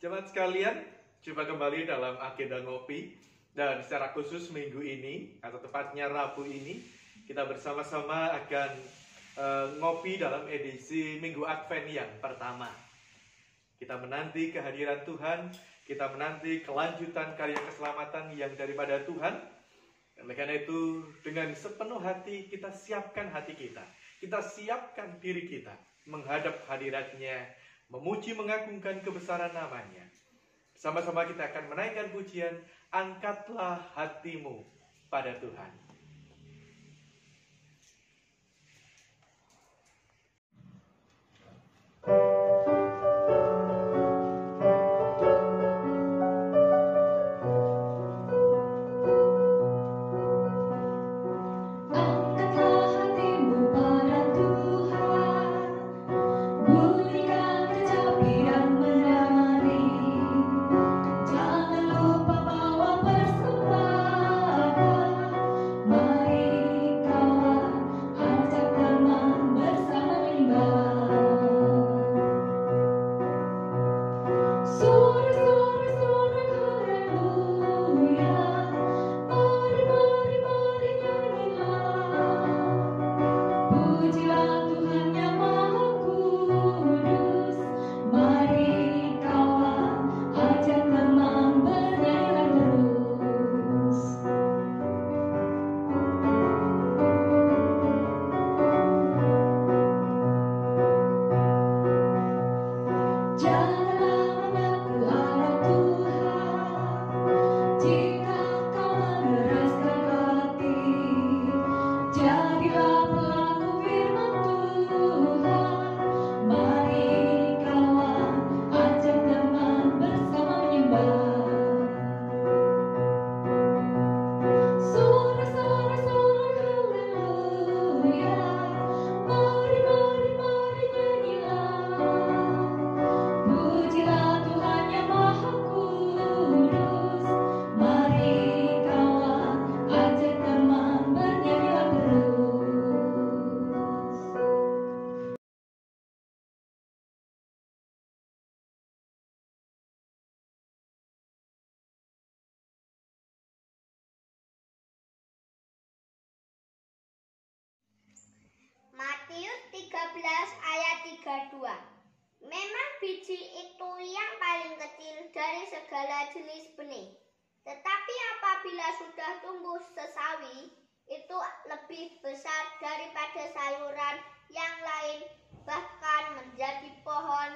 Jemaat sekalian, jumpa kembali dalam agenda ngopi. Dan secara khusus minggu ini, atau tepatnya Rabu ini, kita bersama-sama akan ngopi dalam edisi Minggu Advent yang pertama. Kita menanti kehadiran Tuhan, kita menanti kelanjutan karya keselamatan yang daripada Tuhan. Oleh karena itu, dengan sepenuh hati kita siapkan hati kita. Kita siapkan diri kita menghadap hadirat-Nya, memuji mengagungkan kebesaran nama-Nya. Sama-sama kita akan menaikkan pujian, angkatlah hatimu pada Tuhan. Matius 13 ayat 32. Memang biji itu yang paling kecil dari segala jenis benih. Tetapi apabila sudah tumbuh sesawi, itu lebih besar daripada sayuran yang lain, bahkan menjadi pohon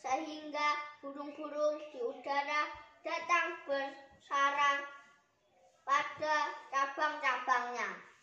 sehingga burung-burung di udara datang bersarang pada cabang-cabangnya.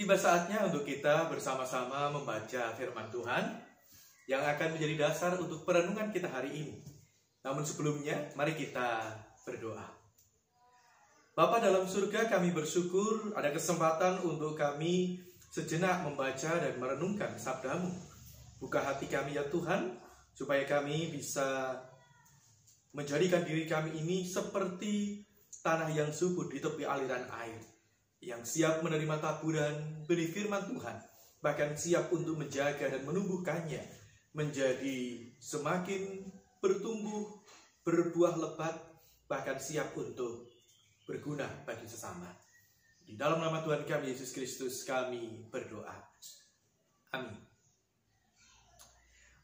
Tiba saatnya untuk kita bersama-sama membaca firman Tuhan yang akan menjadi dasar untuk perenungan kita hari ini. Namun sebelumnya, mari kita berdoa. Bapa dalam surga, kami bersyukur ada kesempatan untuk kami sejenak membaca dan merenungkan sabda-Mu. Buka hati kami ya Tuhan, supaya kami bisa menjadikan diri kami ini seperti tanah yang subur di tepi aliran air, yang siap menerima taburan benih firman Tuhan, bahkan siap untuk menjaga dan menumbuhkannya menjadi semakin bertumbuh, berbuah lebat, bahkan siap untuk berguna bagi sesama. Di dalam nama Tuhan kami Yesus Kristus kami berdoa. Amin.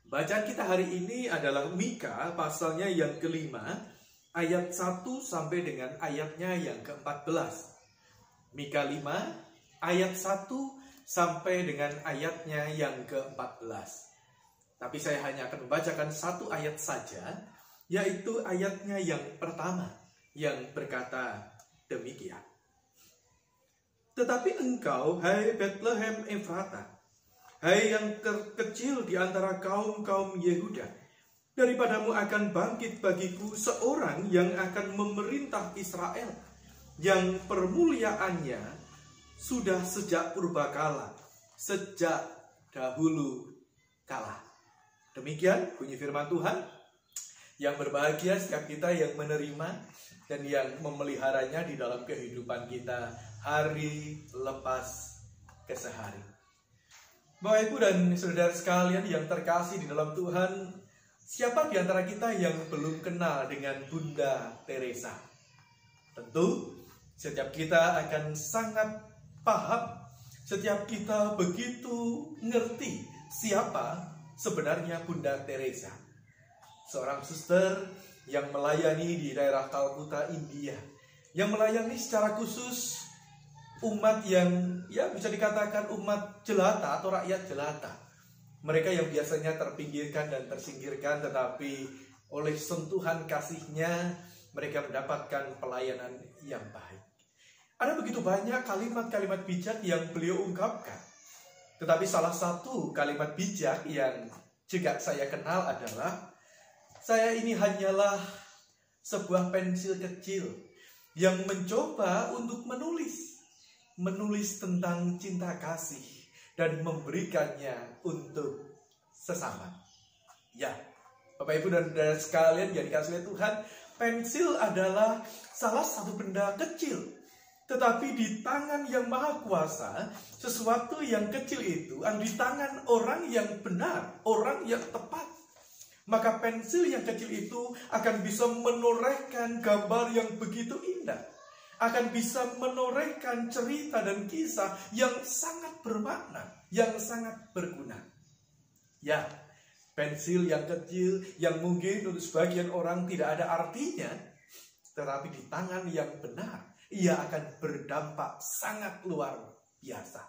Bacaan kita hari ini adalah Mika pasalnya yang kelima, ayat 1 sampai dengan ayatnya yang ke-14. Mika 5 ayat 1 sampai dengan ayatnya yang ke-14. Tapi saya hanya akan membacakan satu ayat saja, yaitu ayatnya yang pertama, yang berkata demikian. Tetapi engkau, hai Bethlehem Efrata, hai yang terkecil di antara kaum-kaum Yehuda, daripadamu akan bangkit bagiku seorang yang akan memerintah Israel, yang permuliaannya sudah sejak purbakala, sejak dahulu kala. Demikian bunyi firman Tuhan. Yang berbahagia setiap kita yang menerima dan yang memeliharanya di dalam kehidupan kita hari lepas kesehari. Bapak Ibu dan saudara sekalian yang terkasih di dalam Tuhan, siapa di antara kita yang belum kenal dengan Bunda Teresa? Tentu setiap kita akan sangat paham, setiap kita begitu ngerti siapa sebenarnya Bunda Teresa. Seorang suster yang melayani di daerah Calcutta, India, yang melayani secara khusus umat yang bisa dikatakan umat jelata atau rakyat jelata. Mereka yang biasanya terpinggirkan dan tersingkirkan, tetapi oleh sentuhan kasihnya mereka mendapatkan pelayanan yang baik. Ada begitu banyak kalimat-kalimat bijak yang beliau ungkapkan. Tetapi salah satu kalimat bijak yang juga saya kenal adalah, saya ini hanyalah sebuah pensil kecil yang mencoba untuk menulis tentang cinta kasih dan memberikannya untuk sesama. Ya, Bapak Ibu dan saudara sekalian yang dikasihi Tuhan, pensil adalah salah satu benda kecil, tetapi di tangan yang maha kuasa, sesuatu yang kecil itu ada di tangan orang yang benar, orang yang tepat. Maka pensil yang kecil itu akan bisa menorehkan gambar yang begitu indah, akan bisa menorehkan cerita dan kisah yang sangat bermakna, yang sangat berguna. Ya, pensil yang kecil yang mungkin untuk sebagian orang tidak ada artinya, tetapi di tangan yang benar, ia akan berdampak sangat luar biasa.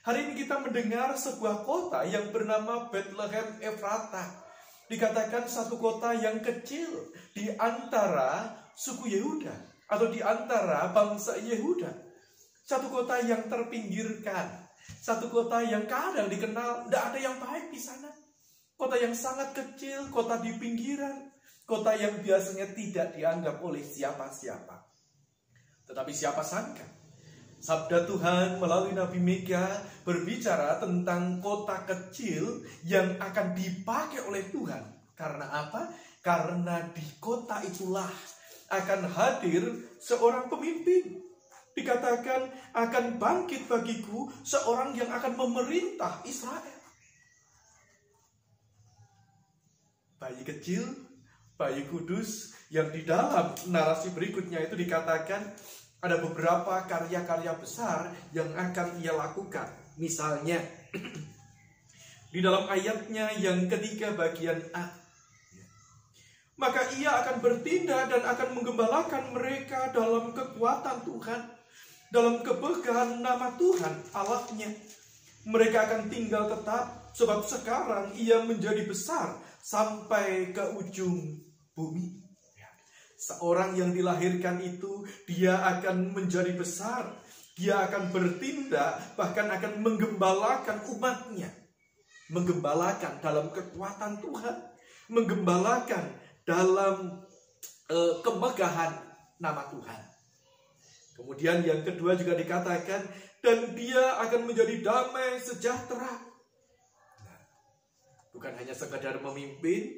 Hari ini kita mendengar sebuah kota yang bernama Bethlehem Efrata. Dikatakan satu kota yang kecil di antara suku Yehuda atau di antara bangsa Yehuda. Satu kota yang terpinggirkan, satu kota yang kadang dikenal tidak ada yang baik di sana. Kota yang sangat kecil, kota di pinggiran, kota yang biasanya tidak dianggap oleh siapa-siapa. Tetapi siapa sangka, sabda Tuhan melalui Nabi Mika berbicara tentang kota kecil yang akan dipakai oleh Tuhan. Karena apa? Karena di kota itulah akan hadir seorang pemimpin. Dikatakan akan bangkit bagiku seorang yang akan memerintah Israel. Bayi kecil, bayi kudus yang di dalam narasi berikutnya itu dikatakan ada beberapa karya-karya besar yang akan ia lakukan. Misalnya, di dalam ayatnya yang ketiga bagian A, maka ia akan bertindak dan akan menggembalakan mereka dalam kekuatan Tuhan, dalam kebegahan nama Tuhan Allahnya. Mereka akan tinggal tetap, sebab sekarang ia menjadi besar sampai ke ujung bumi. Seorang yang dilahirkan itu, dia akan menjadi besar, dia akan bertindak, bahkan akan menggembalakan umatnya. Menggembalakan dalam kekuatan Tuhan, menggembalakan dalam kemegahan nama Tuhan. Kemudian yang kedua juga dikatakan, dan dia akan menjadi damai sejahtera. Bukan hanya sekedar memimpin,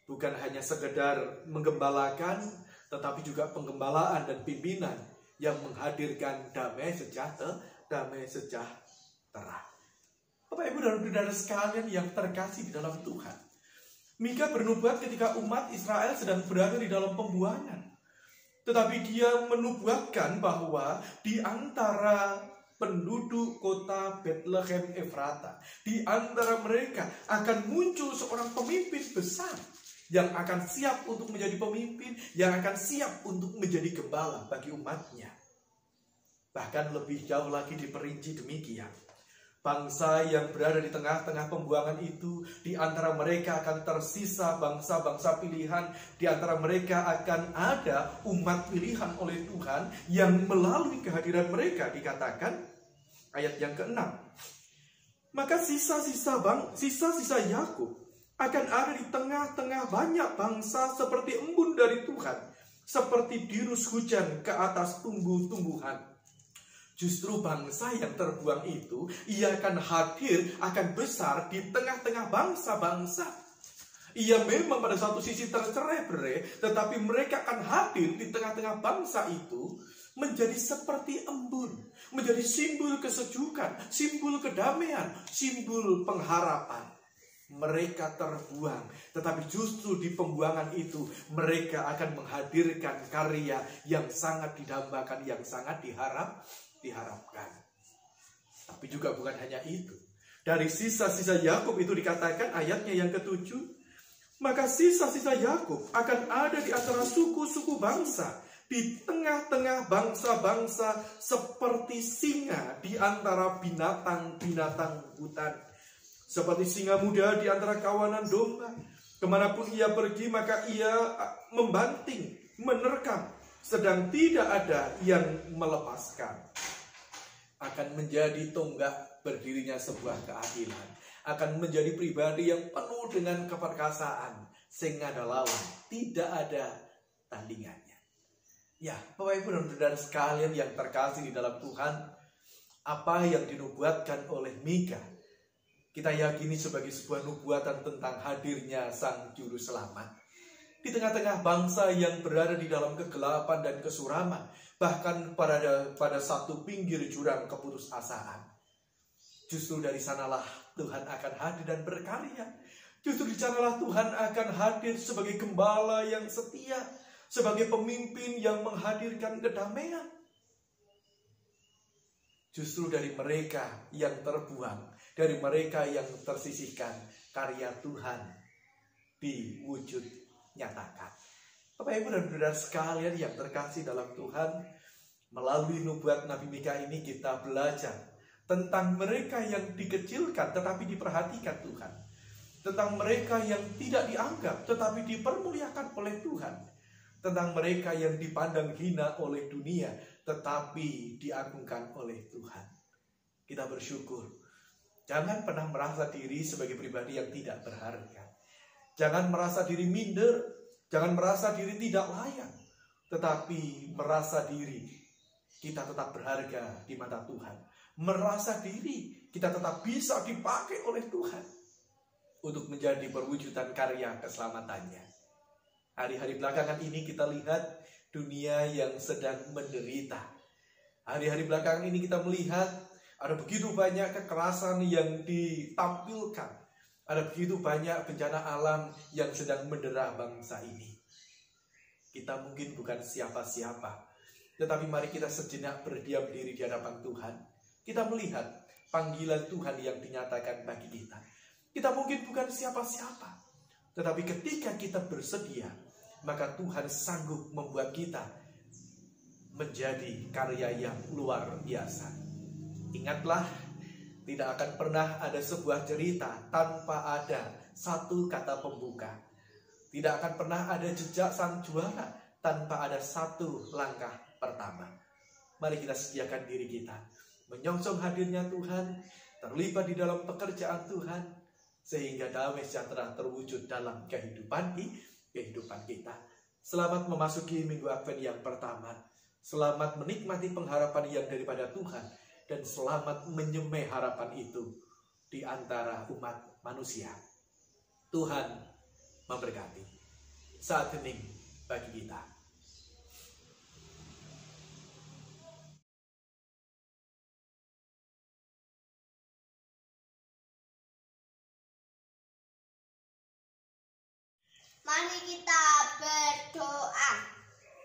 bukan hanya sekedar menggembalakan, tetapi juga penggembalaan dan pimpinan yang menghadirkan damai sejahtera. Bapak Ibu dan Saudara sekalian yang terkasih di dalam Tuhan, Mika bernubuat ketika umat Israel sedang berada di dalam pembuangan. Tetapi dia menubuatkan bahwa di antara penduduk kota Bethlehem Efrata, di antara mereka akan muncul seorang pemimpin besar yang akan siap untuk menjadi pemimpin, yang akan siap untuk menjadi gembala bagi umatnya. Bahkan lebih jauh lagi diperinci demikian. Bangsa yang berada di tengah-tengah pembuangan itu, di antara mereka akan tersisa bangsa-bangsa pilihan, di antara mereka akan ada umat pilihan oleh Tuhan yang melalui kehadiran mereka dikatakan ayat yang ke-6. Maka sisa-sisa Yakub akan ada di tengah-tengah banyak bangsa seperti embun dari Tuhan, seperti dirus hujan ke atas tumbuh-tumbuhan. Justru bangsa yang terbuang itu, ia akan hadir, akan besar di tengah-tengah bangsa-bangsa. Ia memang pada satu sisi tercerai-berai, tetapi mereka akan hadir di tengah-tengah bangsa itu menjadi seperti embun, menjadi simbol kesejukan, simbol kedamaian, simbol pengharapan. Mereka terbuang, tetapi justru di pembuangan itu mereka akan menghadirkan karya yang sangat didambakan, yang sangat diharapkan. Tapi juga bukan hanya itu. Dari sisa-sisa Yakub itu dikatakan ayatnya yang ke-7, maka sisa-sisa Yakub akan ada di antara suku-suku bangsa, di tengah-tengah bangsa-bangsa seperti singa di antara binatang-binatang hutan. Seperti singa muda di antara kawanan domba. Kemanapun ia pergi maka ia membanting, menerkam, sedang tidak ada yang melepaskan. Akan menjadi tonggak berdirinya sebuah keadilan. Akan menjadi pribadi yang penuh dengan keperkasaan. Sehingga ada lawan, tidak ada tandingannya. Ya, Bapak Ibu dan Saudara sekalian yang terkasih di dalam Tuhan, apa yang dinubuatkan oleh Mika, kita yakini sebagai sebuah nubuatan tentang hadirnya Sang Juru Selamat. Di tengah-tengah bangsa yang berada di dalam kegelapan dan kesuraman, bahkan pada satu pinggir jurang keputusasaan. Justru dari sanalah Tuhan akan hadir dan berkarya. Justru di sanalah Tuhan akan hadir sebagai gembala yang setia, sebagai pemimpin yang menghadirkan kedamaian. Justru dari mereka yang terbuang, dari mereka yang tersisihkan, karya Tuhan diwujud nyatakan. Bapak Ibu dan Saudara sekalian yang terkasih dalam Tuhan, melalui nubuat Nabi Mika ini kita belajar tentang mereka yang dikecilkan tetapi diperhatikan Tuhan. Tentang mereka yang tidak dianggap tetapi dipermuliakan oleh Tuhan. Tentang mereka yang dipandang hina oleh dunia tetapi diagungkan oleh Tuhan. Kita bersyukur. Jangan pernah merasa diri sebagai pribadi yang tidak berharga. Jangan merasa diri minder. Jangan merasa diri tidak layak. Tetapi merasa diri kita tetap berharga di mata Tuhan. Merasa diri kita tetap bisa dipakai oleh Tuhan untuk menjadi perwujudan karya keselamatannya. Hari-hari belakangan ini kita lihat dunia yang sedang menderita. Hari-hari belakangan ini kita melihat ada begitu banyak kekerasan yang ditampilkan. Ada begitu banyak bencana alam yang sedang mendera bangsa ini. Kita mungkin bukan siapa-siapa, tetapi mari kita sejenak berdiam diri di hadapan Tuhan. Kita melihat panggilan Tuhan yang dinyatakan bagi kita. Kita mungkin bukan siapa-siapa, tetapi ketika kita bersedia, maka Tuhan sanggup membuat kita menjadi karya yang luar biasa. Ingatlah, tidak akan pernah ada sebuah cerita tanpa ada satu kata pembuka. Tidak akan pernah ada jejak sang juara tanpa ada satu langkah pertama. Mari kita sediakan diri kita, menyongsong hadirnya Tuhan, terlibat di dalam pekerjaan Tuhan, sehingga damai sejahtera terwujud dalam kehidupan kita. Selamat memasuki minggu Advent yang pertama. Selamat menikmati pengharapan yang daripada Tuhan. Dan selamat menyemai harapan itu di antara umat manusia. Tuhan memberkati. Saat hening bagi kita. Mari kita berdoa.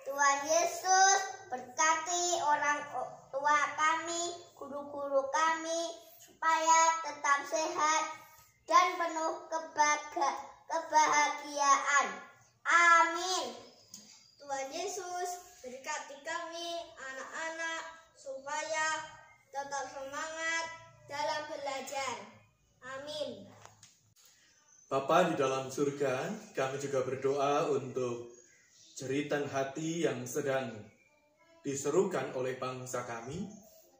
Tuhan Yesus, berkati orang tua kami, guru-guru kami, supaya tetap sehat dan penuh kebahagiaan. Amin. Tuhan Yesus, berkati kami, anak-anak, supaya tetap semangat dalam belajar. Amin. Bapa di dalam surga, kami juga berdoa untuk jeritan hati yang sedang diserukan oleh bangsa kami,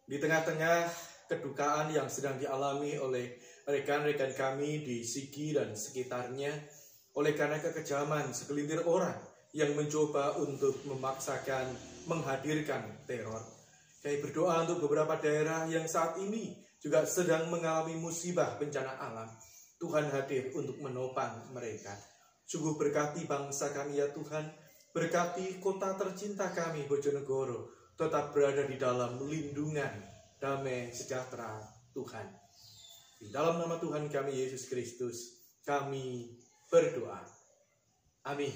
di tengah-tengah kedukaan yang sedang dialami oleh rekan-rekan kami di Sigi dan sekitarnya, oleh karena kekejaman segelintir orang yang mencoba untuk memaksakan menghadirkan teror. Kami berdoa untuk beberapa daerah yang saat ini juga sedang mengalami musibah bencana alam. Tuhan hadir untuk menopang mereka. Sungguh berkati bangsa kami ya Tuhan, berkati kota tercinta kami Bojonegoro, tetap berada di dalam lindungan damai sejahtera Tuhan. Di dalam nama Tuhan kami Yesus Kristus, kami berdoa. Amin.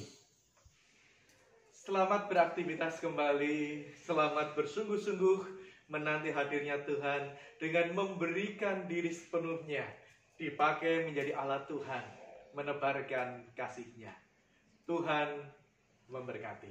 Selamat beraktivitas kembali, selamat bersungguh-sungguh menanti hadirnya Tuhan dengan memberikan diri sepenuhnya, dipakai menjadi alat Tuhan, menebarkan kasih-Nya. Tuhan memberkati.